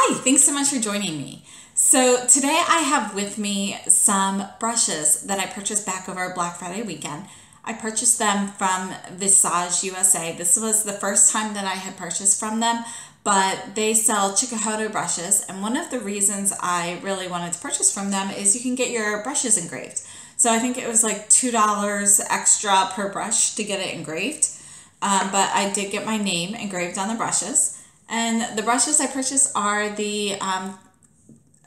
Hi, thanks so much for joining me. So today I have with me some brushes that I purchased back over Black Friday weekend. I purchased them from Visage USA. This was the first time that I had purchased from them, but they sell Chikuhodo brushes, and one of the reasons I really wanted to purchase from them is you can get your brushes engraved. So I think it was like $2 extra per brush to get it engraved, but I did get my name engraved on the brushes. And the brushes I purchased are the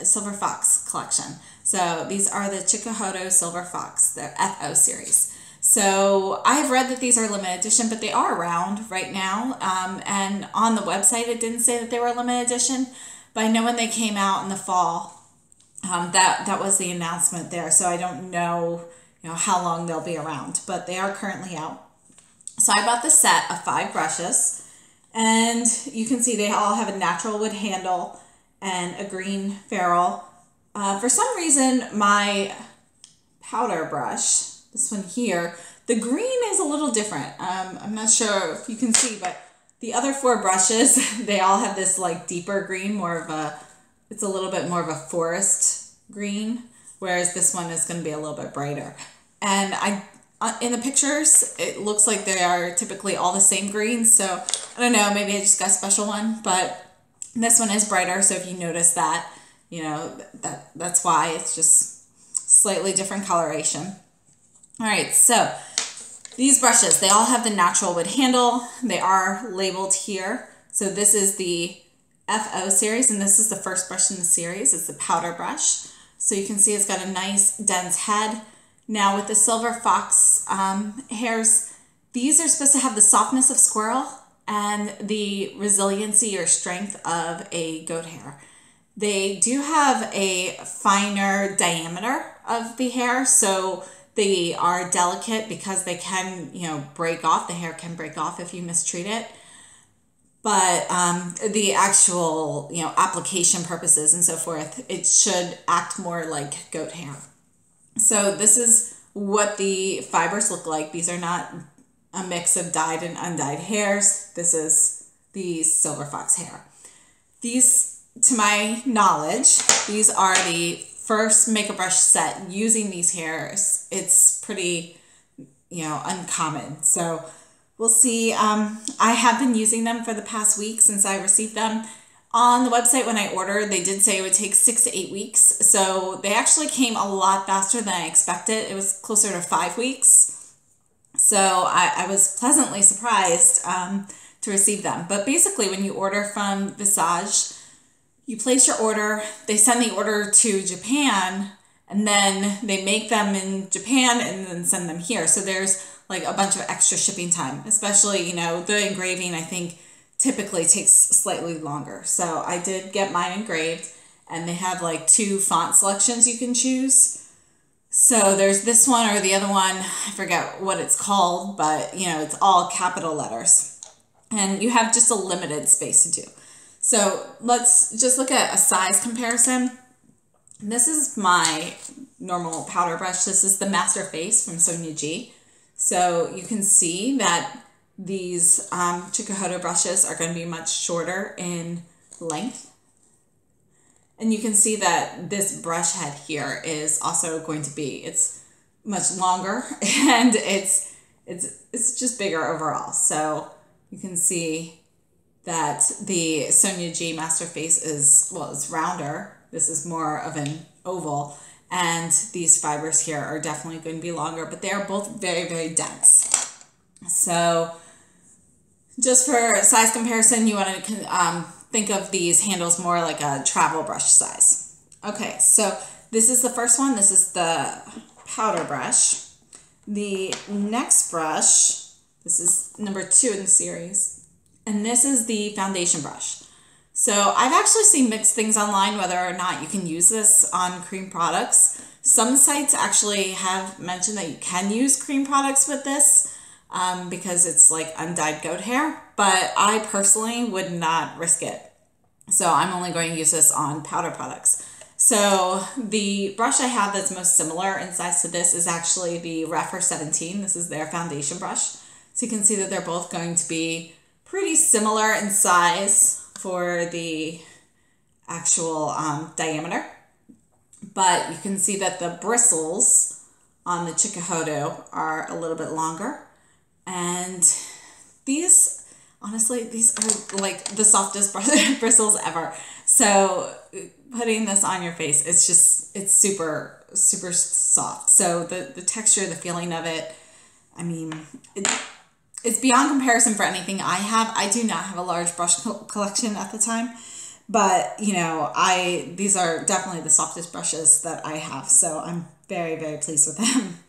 Silver Fox collection. So these are the Chikuhodo Silver Fox, the FO series. So I've read that these are limited edition, but they are around right now. And on the website, it didn't say that they were limited edition, but I know when they came out in the fall, that was the announcement there. So I don't know, how long they'll be around, but they are currently out. So I bought the set of 5 brushes. And you can see they all have a natural wood handle and a green ferrule. For some reason, my powder brush, this one here, the green is a little different. I'm not sure if you can see, but the other 4 brushes, they all have this like deeper green, it's a little bit more of a forest green, whereas this one is going to be a little bit brighter. And in the pictures, it looks like they are typically all the same green, so I don't know, maybe I just got a special one, but this one is brighter, so if you notice that, that's why. It's just slightly different coloration. All right, so these brushes, they all have the natural wood handle. They are labeled here. So this is the FO series, and this is the first brush in the series. It's the powder brush. So you can see it's got a nice dense head. Now with the Silver Fox hairs, these are supposed to have the softness of squirrel and the resiliency or strength of a goat hair. They do have a finer diameter of the hair, so they are delicate because they can, break off. The hair can break off if you mistreat it. But the actual, application purposes and so forth, it should act more like goat hair. So this is what the fibers look like. These are not a mix of dyed and undyed hairs. This is the Silver Fox hair. These, to my knowledge, these are the first makeup brush set using these hairs. It's pretty, uncommon. So we'll see. I have been using them for the past week since I received them. On the website when I ordered, they did say it would take 6 to 8 weeks. So they actually came a lot faster than I expected. It was closer to 5 weeks. So I was pleasantly surprised to receive them. But basically, when you order from Visage, you place your order, they send the order to Japan, and then they make them in Japan and then send them here. So there's like a bunch of extra shipping time, especially, the engraving, I think, typically takes slightly longer. So I did get mine engraved, and they have like 2 font selections you can choose. So there's this one or the other one, I forget what it's called, but it's all capital letters. And you have just a limited space to do. So let's just look at a size comparison. This is my normal powder brush. This is the Master Face from Sonia G. So you can see that these Chikuhodo brushes are going to be much shorter in length. And you can see that this brush head here is also going to be, it's much longer and it's just bigger overall. So you can see that the Sonia G Master Face is rounder. This is more of an oval. And these fibers here are definitely going to be longer, but they are both very, very dense. So just for size comparison, you want to think of these handles more like a travel brush size. Okay, so this is the first one. This is the powder brush. The next brush, this is number 2 in the series, and this is the foundation brush. So I've actually seen mixed things online whether or not you can use this on cream products. Some sites actually have mentioned that you can use cream products with this, because it's like undyed goat hair, but I personally would not risk it. So I'm only going to use this on powder products. So the brush I have that's most similar in size to this is actually the Giraffe 17. This is their foundation brush. So you can see that they're both going to be pretty similar in size for the actual diameter. But you can see that the bristles on the Chikuhodo are a little bit longer. And these, honestly, these are like the softest bristles ever. So putting this on your face, it's just, it's super, super soft. So the texture, the feeling of it, I mean, it's beyond comparison for anything I have. I do not have a large brush collection at the time, but you know, these are definitely the softest brushes that I have. So I'm very, very pleased with them.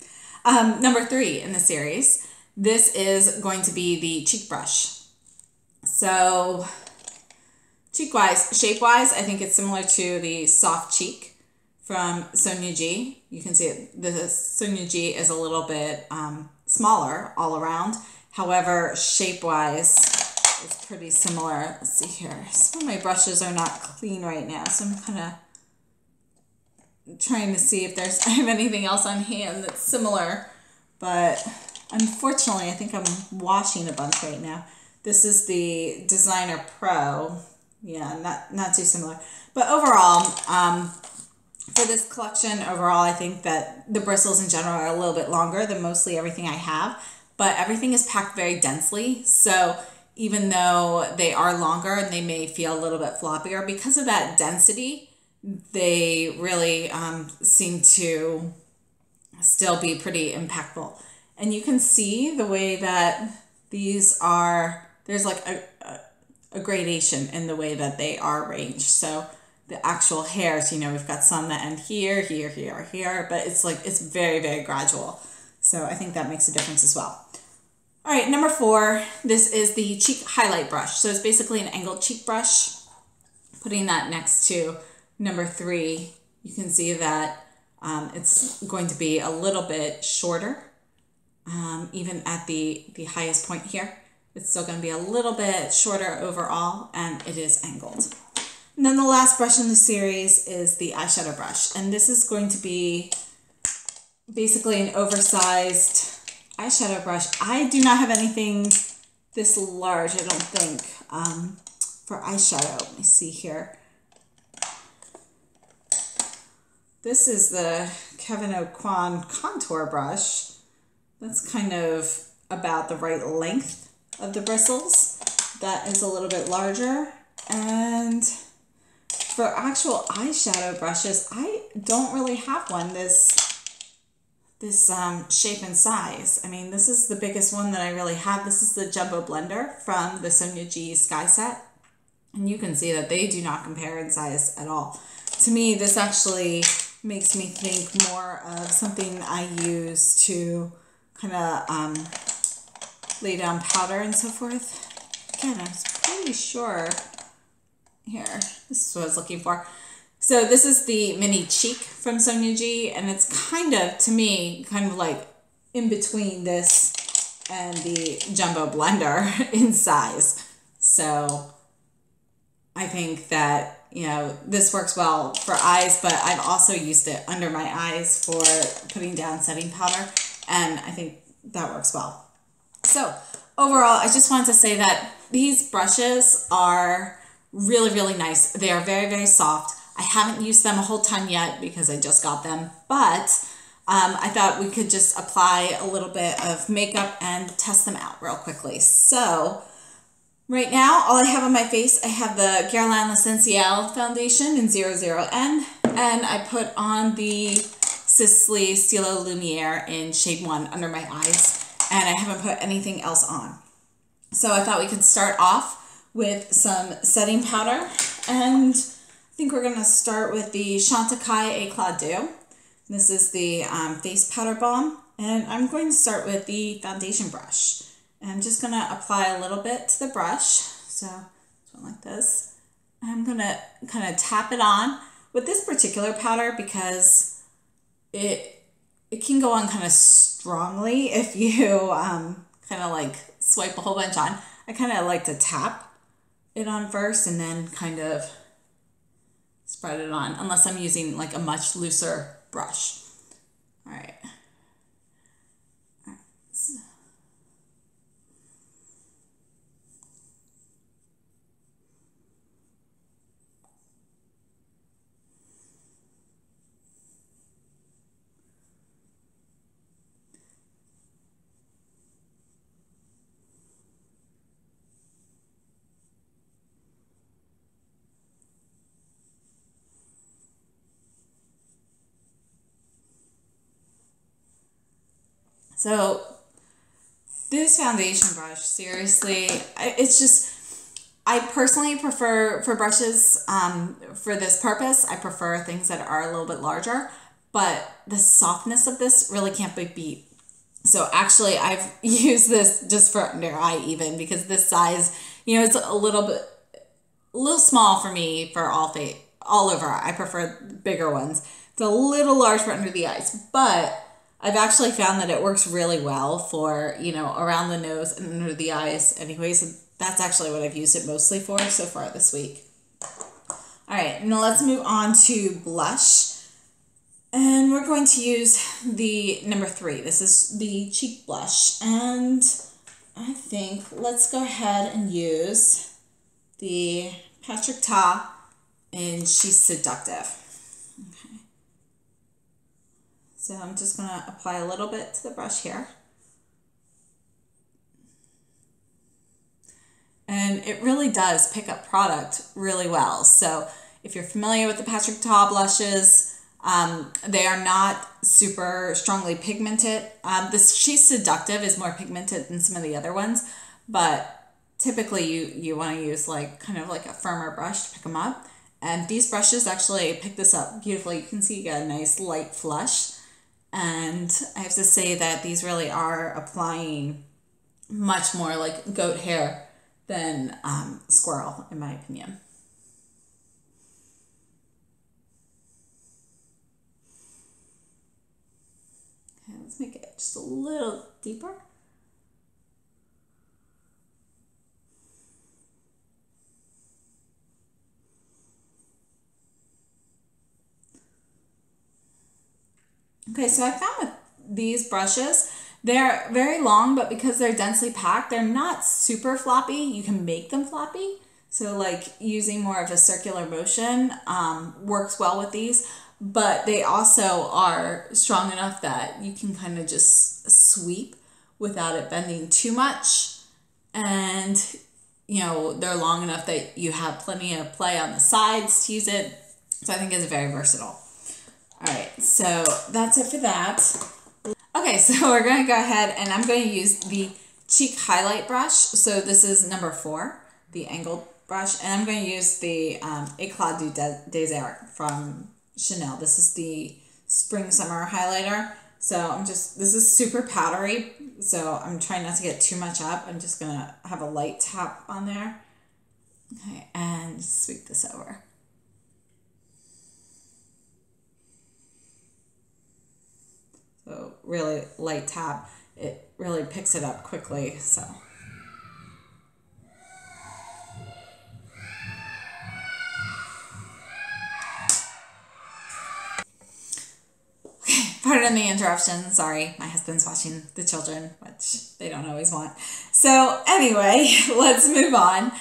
Number 3 in the series, this is going to be the cheek brush. So cheek-wise, shape-wise, I think it's similar to the Soft Cheek from Sonia G. You can see it, the Sonia G is a little bit smaller all around. However, shape-wise, it's pretty similar. Let's see here. Some of my brushes are not clean right now, so I'm kind of trying to see if I have anything else on hand that's similar. But unfortunately, I think I'm washing a bunch right now. This is the Designer Pro. Yeah, not too similar. But overall, for this collection, overall, I think that the bristles in general are a little bit longer than mostly everything I have. But everything is packed very densely. So even though they are longer and they may feel a little bit floppier, because of that density, they really seem to still be pretty impactful. And you can see the way that these are, there's like a gradation in the way that they are arranged. So the actual hairs, you know, we've got some that end here, here, here, here, but it's like, it's very, very gradual. So I think that makes a difference as well. All right, number 4, this is the cheek highlight brush. So it's basically an angled cheek brush. Putting that next to number 3, you can see that it's going to be a little bit shorter, even at the highest point here. It's still going to be a little bit shorter overall, and it is angled. And then the last brush in the series is the eyeshadow brush. And this is going to be basically an oversized eyeshadow brush. I do not have anything this large, I don't think, for eyeshadow. Let me see here. This is the Kevin O'Quan contour brush. That's kind of about the right length of the bristles. That is a little bit larger. And for actual eyeshadow brushes, I don't really have one this shape and size. I mean, this is the biggest one that I really have. This is the Jumbo Blender from the Sonia G Sky Set. And you can see that they do not compare in size at all. To me, this actually makes me think more of something I use to kind of lay down powder and so forth. Again, I was pretty sure. Here, this is what I was looking for. So this is the mini cheek from Sonia G, and it's kind of, to me, kind of like in between this and the Jumbo Blender in size. So I think that, you know, this works well for eyes, but I've also used it under my eyes for putting down setting powder, and I think that works well. So overall, I just wanted to say that these brushes are really, really nice. They are very, very soft. I haven't used them a whole ton yet because I just got them, but I thought we could just apply a little bit of makeup and test them out real quickly. So right now, all I have on my face, I have the Guerlain L'Essentiel foundation in 00N, and I put on the Sisley Stylo Lumiere in shade 1 under my eyes, and I haven't put anything else on. So I thought we could start off with some setting powder, and I think we're going to start with the Chantecaille Eclat Doux. This is the face powder balm, and I'm going to start with the foundation brush. And I'm just going to apply a little bit to the brush, so like this. I'm going to kind of tap it on with this particular powder because it can go on kind of strongly if you kind of like swipe a whole bunch on. I kind of like to tap it on first and then kind of spread it on, unless I'm using like a much looser brush. All right. So this foundation brush, seriously, it's just, I personally prefer, for brushes, for this purpose, I prefer things that are a little bit larger, but the softness of this really can't be beat. So actually I've used this just for under eye even, because this size, you know, it's a little small for me for all over. I prefer bigger ones. It's a little large for under the eyes, but I've actually found that it works really well for, you know, around the nose and under the eyes anyway. So that's actually what I've used it mostly for so far this week. All right, now let's move on to blush. And we're going to use the number 3. This is the cheek blush. And I think let's go ahead and use the Patrick Ta, and she's Seductive. Okay. So I'm just going to apply a little bit to the brush here. And it really does pick up product really well. So if you're familiar with the Patrick Ta blushes, they are not super strongly pigmented. She's Seductive is more pigmented than some of the other ones, but typically you want to use like kind of like a firmer brush to pick them up. And these brushes actually pick this up beautifully. You can see you get a nice light flush. And I have to say that these really are applying much more like goat hair than squirrel, in my opinion. Okay, let's make it just a little deeper. Okay, so I found with these brushes, they're very long, but because they're densely packed, they're not super floppy. You can make them floppy. So like using more of a circular motion works well with these, but they also are strong enough that you can kind of just sweep without it bending too much. And, you know, they're long enough that you have plenty of play on the sides to use it. So I think it's very versatile. All right, so that's it for that. Okay, so we're going to go ahead and I'm going to use the cheek highlight brush. So this is number 4, the angled brush, and I'm going to use the Eclat du Désert from Chanel. This is the spring summer highlighter. So this is super powdery, so I'm trying not to get too much up. I'm just going to have a light tap on there. Okay, and sweep this over. So really light tap, it really picks it up quickly, so. Okay, pardon the interruption, sorry, my husband's watching the children, which they don't always want. So anyway, let's move on.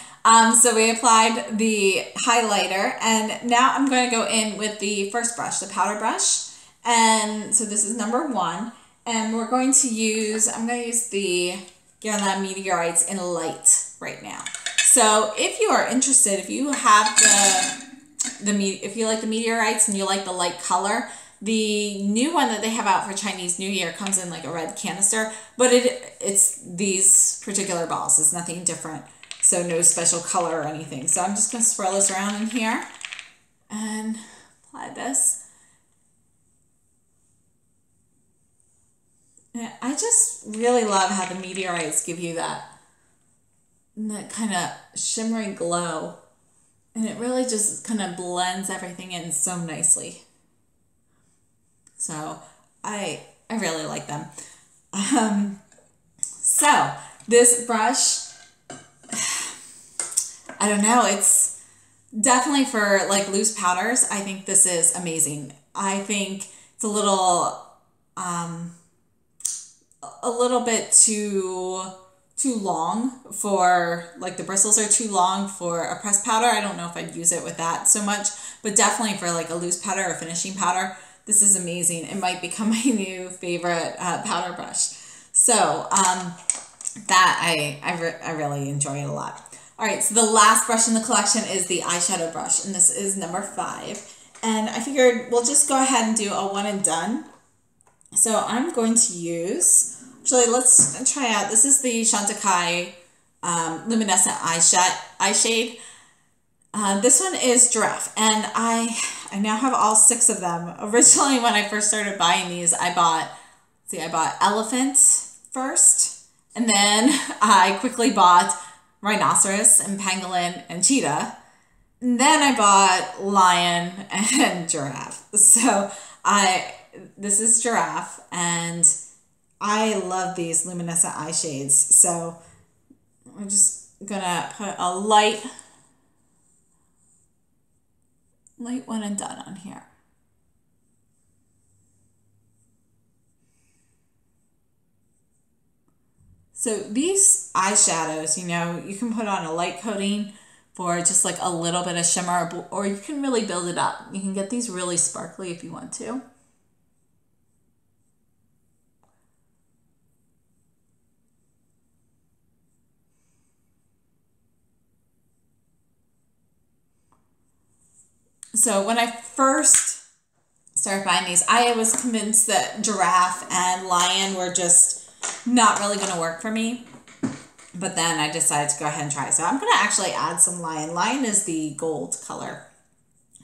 So we applied the highlighter, and now I'm going to go in with the first brush, the powder brush. And so this is number 1, and I'm going to use the Guerlain Meteorites in light right now. So if you are interested, if you have if you like the Meteorites and you like the light color, the new one that they have out for Chinese New Year comes in like a red canister, but it's these particular balls. It's nothing different, so no special color or anything. So I'm just going to swirl this around in here and apply this. I just really love how the Meteorites give you that kind of shimmery glow, and it really just kind of blends everything in so nicely. So I really like them. So this brush, I don't know, it's definitely for like loose powders. I think this is amazing. I think it's a little bit too long for, like, the bristles are too long for a pressed powder. I don't know if I'd use it with that so much, but definitely for like a loose powder or finishing powder, this is amazing. It might become my new favorite powder brush. So that I really enjoy it a lot. All right, so the last brush in the collection is the eyeshadow brush, and this is number 5. And I figured we'll just go ahead and do a one and done. So I'm going to use Actually, let's try out, this is the Chantecaille Luminescent eye shade. This one is Giraffe, and I now have all 6 of them. Originally, when I first started buying these, I bought elephant first, and then I quickly bought rhinoceros and pangolin and cheetah. And then I bought lion and giraffe. So this is Giraffe, and I love these luminescent eye shades. So I'm just gonna put a light one and done on here. So these eyeshadows, you know, you can put on a light coating for just like a little bit of shimmer, or you can really build it up. You can get these really sparkly if you want to. So when I first started buying these, I was convinced that Giraffe and Lion were just not really going to work for me. But then I decided to go ahead and try. So I'm going to actually add some Lion. Lion is the gold color.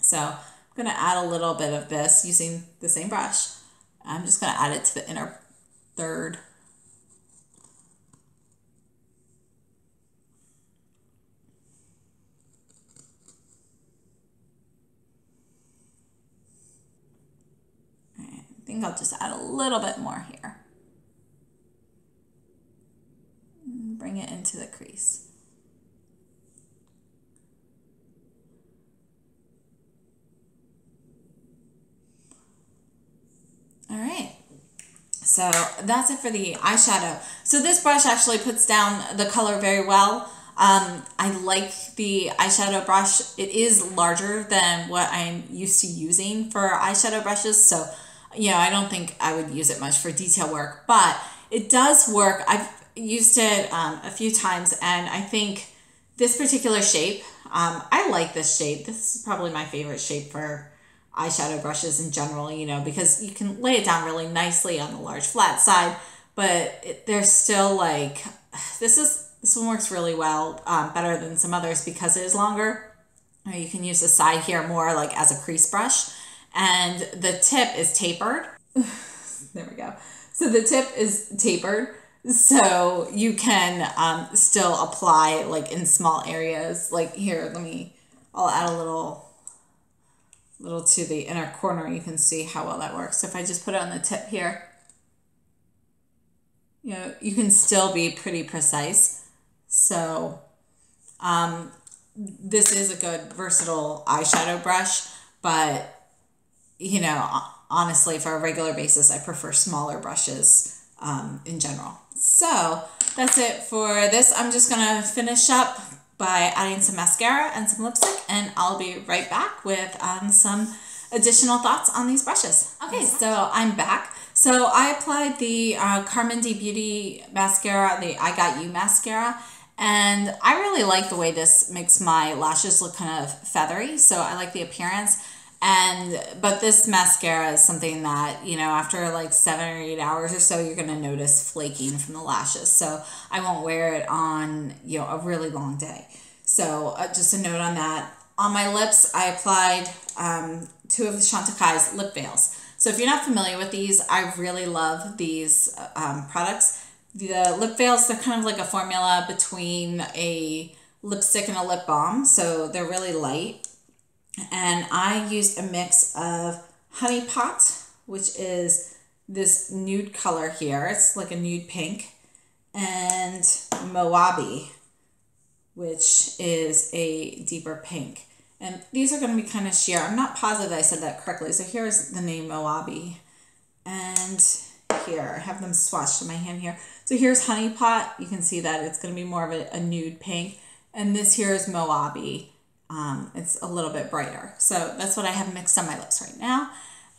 So I'm going to add a little bit of this using the same brush. I'm just going to add it to the inner third. I think I'll just add a little bit more here. Bring it into the crease. All right, so that's it for the eyeshadow. So this brush actually puts down the color very well. I like the eyeshadow brush. It is larger than what I'm used to using for eyeshadow brushes, so you know, I don't think I would use it much for detail work, but it does work. I've used it a few times, and I think this particular shape, I like this shape. This is probably my favorite shape for eyeshadow brushes in general, you know, because you can lay it down really nicely on the large flat side, but they're still like, this one works really well, better than some others because it is longer. Or you can use the side here more like as a crease brush. And the tip is tapered. There we go. So the tip is tapered, so you can still apply like in small areas. Like here, I'll add a little to the inner corner. You can see how well that works. So if I just put it on the tip here, you know, you can still be pretty precise. So this is a good versatile eyeshadow brush, but you know, honestly, for a regular basis, I prefer smaller brushes in general. So that's it for this. I'm just going to finish up by adding some mascara and some lipstick, and I'll be right back with some additional thoughts on these brushes. Okay, so I'm back. So I applied the Carmindy Beauty Mascara, the I Got You Mascara, and I really like the way this makes my lashes look kind of feathery, so I like the appearance. But this mascara is something that, you know, after like 7 or 8 hours or so, you're going to notice flaking from the lashes. So I won't wear it on, you know, a really long day. So just a note on that. On my lips, I applied 2 of the Chantecaille's lip veils. So if you're not familiar with these, I really love these products. The lip veils, they're kind of like a formula between a lipstick and a lip balm. So they're really light. And I used a mix of Honeypot, which is this nude color here. It's like a nude pink. And Moabi, which is a deeper pink. And these are going to be kind of sheer. I'm not positive I said that correctly. So here's the name Moabi. And here, I have them swatched in my hand here. So here's Honeypot. You can see that it's going to be more of a nude pink. And this here is Moabi. It's a little bit brighter. So that's what I have mixed on my lips right now.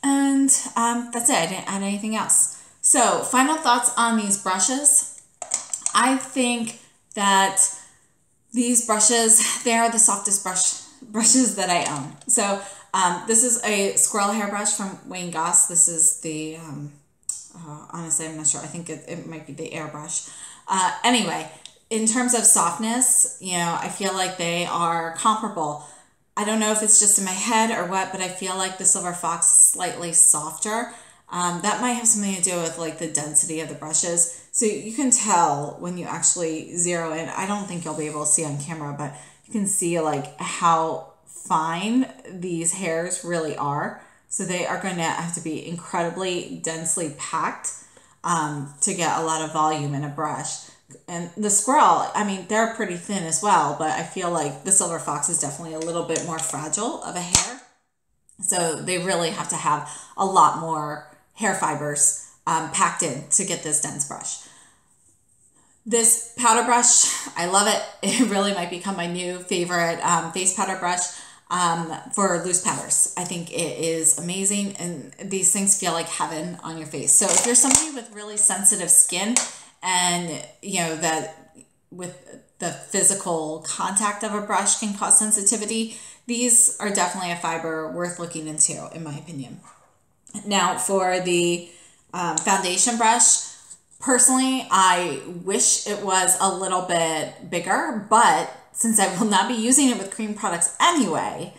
And that's it. I didn't add anything else. So final thoughts on these brushes. I think that these brushes, they are the softest brushes that I own. So this is a squirrel hair brush from Wayne Goss. This is the Honestly, I'm not sure. I think it might be the airbrush. Anyway, in terms of softness, you know, I feel like they are comparable. I don't know if it's just in my head or what, but I feel like the Silver Fox is slightly softer. That might have something to do with like the density of the brushes. So you can tell when you actually zero in. I don't think you'll be able to see on camera, but you can see like how fine these hairs really are. So they are going to have to be incredibly densely packed to get a lot of volume in a brush. And the squirrel, I mean, they're pretty thin as well, but I feel like the Silver Fox is definitely a little bit more fragile of a hair. So they really have to have a lot more hair fibers packed in to get this dense brush. This powder brush, I love it. It really might become my new favorite face powder brush for loose powders. I think it is amazing, and these things feel like heaven on your face. So if you're somebody with really sensitive skin, and you know that with the physical contact of a brush can cause sensitivity, these are definitely a fiber worth looking into, in my opinion. Now for the foundation brush, personally, I wish it was a little bit bigger, but since I will not be using it with cream products anyway,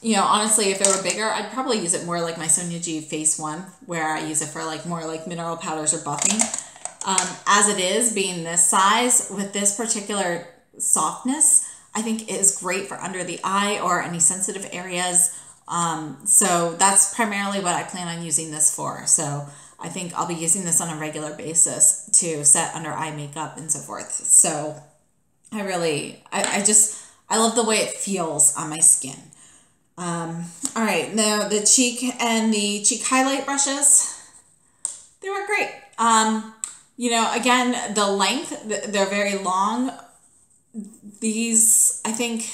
you know, honestly, if it were bigger, I'd probably use it more like my Sonia G Face One, where I use it for like more like mineral powders or buffing. As it is, being this size, with this particular softness, I think it is great for under the eye or any sensitive areas. So that's primarily what I plan on using this for. So I think I'll be using this on a regular basis to set under eye makeup and so forth. So I really, I love the way it feels on my skin. All right, now the cheek and the cheek highlight brushes, they work great. You know, again, the length, they're very long. These, I think,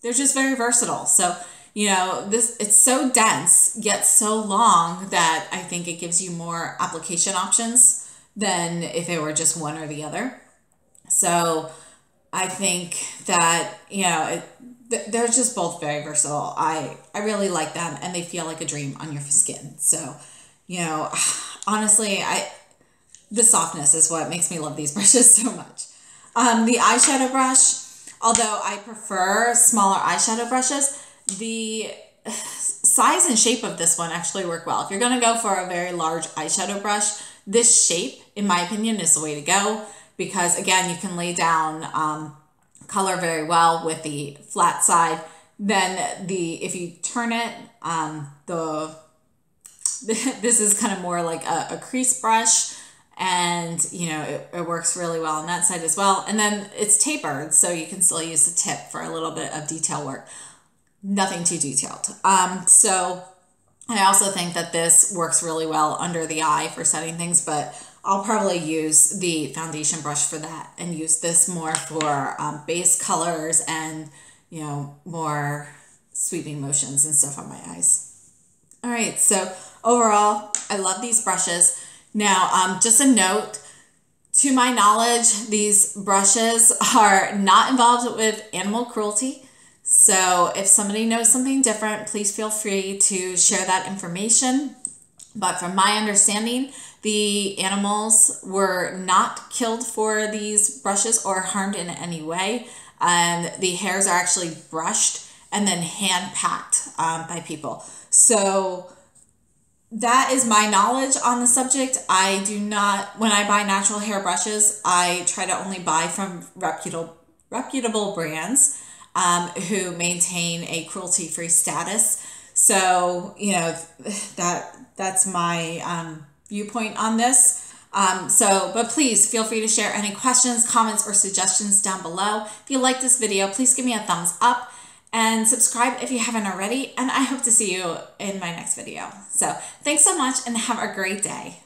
they're just very versatile. So, you know, it's so dense, yet so long that I think it gives you more application options than if it were just one or the other. So I think that, you know, they're just both very versatile. I really like them, and they feel like a dream on your skin. So, you know, honestly, the softness is what makes me love these brushes so much. The eyeshadow brush, although I prefer smaller eyeshadow brushes, the size and shape of this one actually work well. If you're going to go for a very large eyeshadow brush, this shape, in my opinion, is the way to go, because again, you can lay down color very well with the flat side. Then if you turn it, this is kind of more like a crease brush, and you know, it works really well on that side as well. And then it's tapered, so you can still use the tip for a little bit of detail work. Nothing too detailed. So I also think that this works really well under the eye for setting things, but I'll probably use the foundation brush for that and use this more for base colors and, you know, more sweeping motions and stuff on my eyes. All right, so overall, I love these brushes. Now, just a note, to my knowledge, these brushes are not involved with animal cruelty. So if somebody knows something different, please feel free to share that information. But from my understanding, the animals were not killed for these brushes or harmed in any way. And the hairs are actually brushed and then hand packed by people. So that is my knowledge on the subject. I do not, when I buy natural hair brushes, I try to only buy from reputable brands who maintain a cruelty-free status. So, you know, that's my viewpoint on this. But please feel free to share any questions, comments, or suggestions down below. If you like this video, please give me a thumbs up and subscribe if you haven't already. And I hope to see you in my next video. So thanks so much and have a great day.